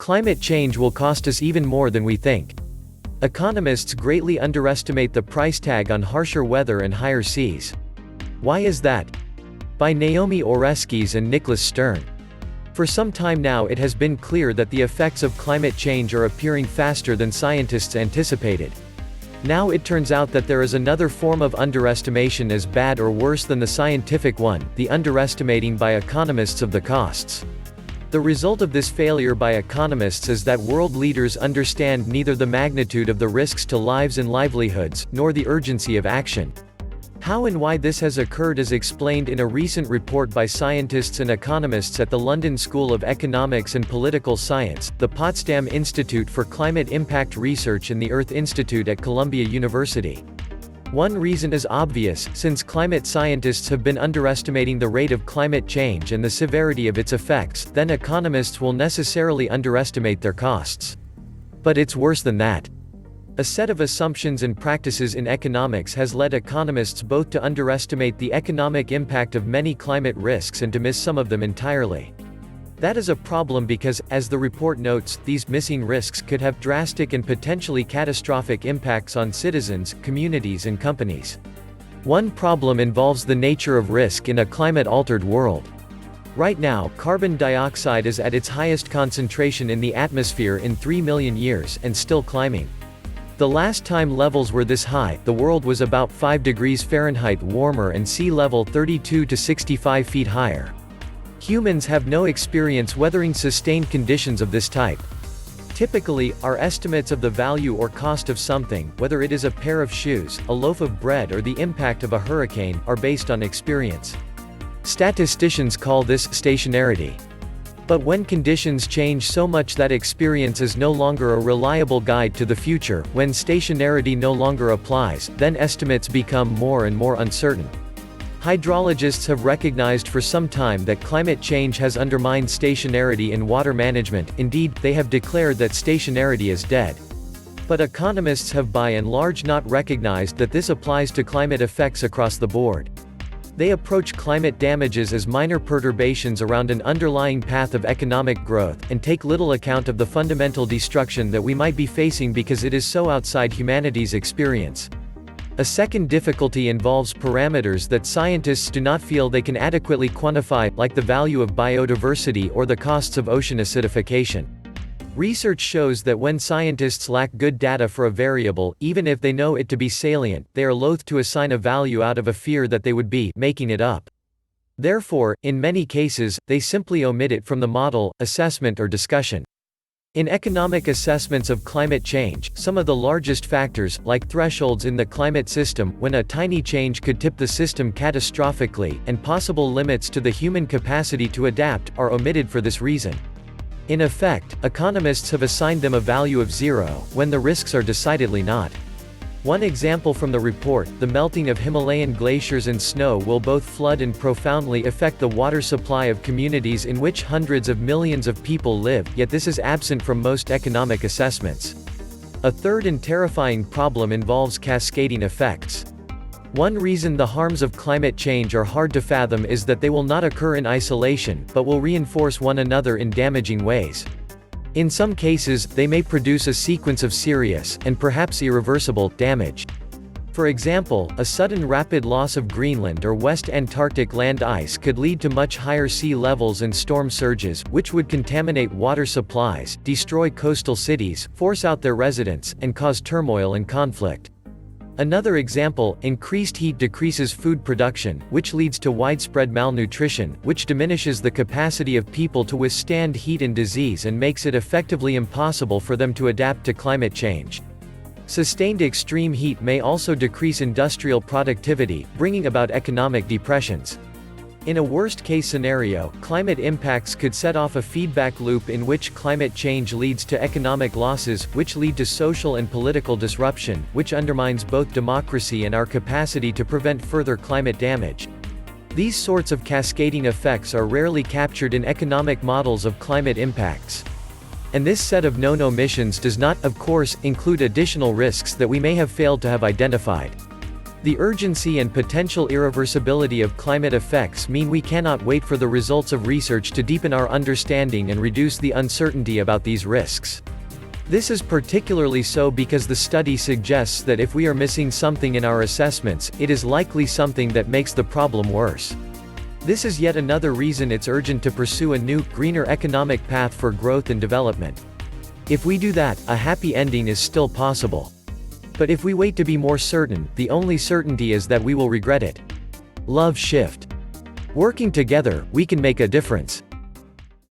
Climate change will cost us even more than we think. Economists greatly underestimate the price tag on harsher weather and higher seas. Why is that? By Naomi Oreskes and Nicholas Stern. For some time now it has been clear that the effects of climate change are appearing faster than scientists anticipated. Now it turns out that there is another form of underestimation as bad or worse than the scientific one, the underestimating by economists of the costs. The result of this failure by economists is that world leaders understand neither the magnitude of the risks to lives and livelihoods, nor the urgency of action. How and why this has occurred is explained in a recent report by scientists and economists at the London School of Economics and Political Science, the Potsdam Institute for Climate Impact Research and the Earth Institute at Columbia University. One reason is obvious: since climate scientists have been underestimating the rate of climate change and the severity of its effects, then economists will necessarily underestimate their costs. But it's worse than that. A set of assumptions and practices in economics has led economists both to underestimate the economic impact of many climate risks and to miss some of them entirely. That is a problem because, as the report notes, these missing risks could have drastic and potentially catastrophic impacts on citizens, communities and companies. One problem involves the nature of risk in a climate-altered world. Right now, carbon dioxide is at its highest concentration in the atmosphere in 3 million years, and still climbing. The last time levels were this high, the world was about 5 degrees Fahrenheit warmer and sea level 32 to 65 feet higher. Humans have no experience weathering sustained conditions of this type. Typically, our estimates of the value or cost of something, whether it is a pair of shoes, a loaf of bread or the impact of a hurricane, are based on experience. Statisticians call this stationarity. But when conditions change so much that experience is no longer a reliable guide to the future, when stationarity no longer applies, then estimates become more and more uncertain. Hydrologists have recognized for some time that climate change has undermined stationarity in water management. Indeed, they have declared that stationarity is dead. But economists have by and large not recognized that this applies to climate effects across the board. They approach climate damages as minor perturbations around an underlying path of economic growth, and take little account of the fundamental destruction that we might be facing because it is so outside humanity's experience. A second difficulty involves parameters that scientists do not feel they can adequately quantify, like the value of biodiversity or the costs of ocean acidification. Research shows that when scientists lack good data for a variable, even if they know it to be salient, they are loath to assign a value out of a fear that they would be making it up. Therefore, in many cases, they simply omit it from the model, assessment or discussion. In economic assessments of climate change, some of the largest factors, like thresholds in the climate system, when a tiny change could tip the system catastrophically, and possible limits to the human capacity to adapt, are omitted for this reason. In effect, economists have assigned them a value of 0, when the risks are decidedly not. One example from the report: the melting of Himalayan glaciers and snow will both flood and profoundly affect the water supply of communities in which hundreds of millions of people live, yet this is absent from most economic assessments. A third and terrifying problem involves cascading effects. One reason the harms of climate change are hard to fathom is that they will not occur in isolation, but will reinforce one another in damaging ways. In some cases, they may produce a sequence of serious, and perhaps irreversible, damage. For example, a sudden rapid loss of Greenland or West Antarctic land ice could lead to much higher sea levels and storm surges, which would contaminate water supplies, destroy coastal cities, force out their residents, and cause turmoil and conflict. Another example: increased heat decreases food production, which leads to widespread malnutrition, which diminishes the capacity of people to withstand heat and disease and makes it effectively impossible for them to adapt to climate change. Sustained extreme heat may also decrease industrial productivity, bringing about economic depressions. In a worst-case scenario, climate impacts could set off a feedback loop in which climate change leads to economic losses, which lead to social and political disruption, which undermines both democracy and our capacity to prevent further climate damage. These sorts of cascading effects are rarely captured in economic models of climate impacts. And this set of known omissions does not, of course, include additional risks that we may have failed to have identified. The urgency and potential irreversibility of climate effects mean we cannot wait for the results of research to deepen our understanding and reduce the uncertainty about these risks. This is particularly so because the study suggests that if we are missing something in our assessments, it is likely something that makes the problem worse. This is yet another reason it's urgent to pursue a new, greener economic path for growth and development. If we do that, a happy ending is still possible. But if we wait to be more certain, the only certainty is that we will regret it. Love Shift. Working together, we can make a difference.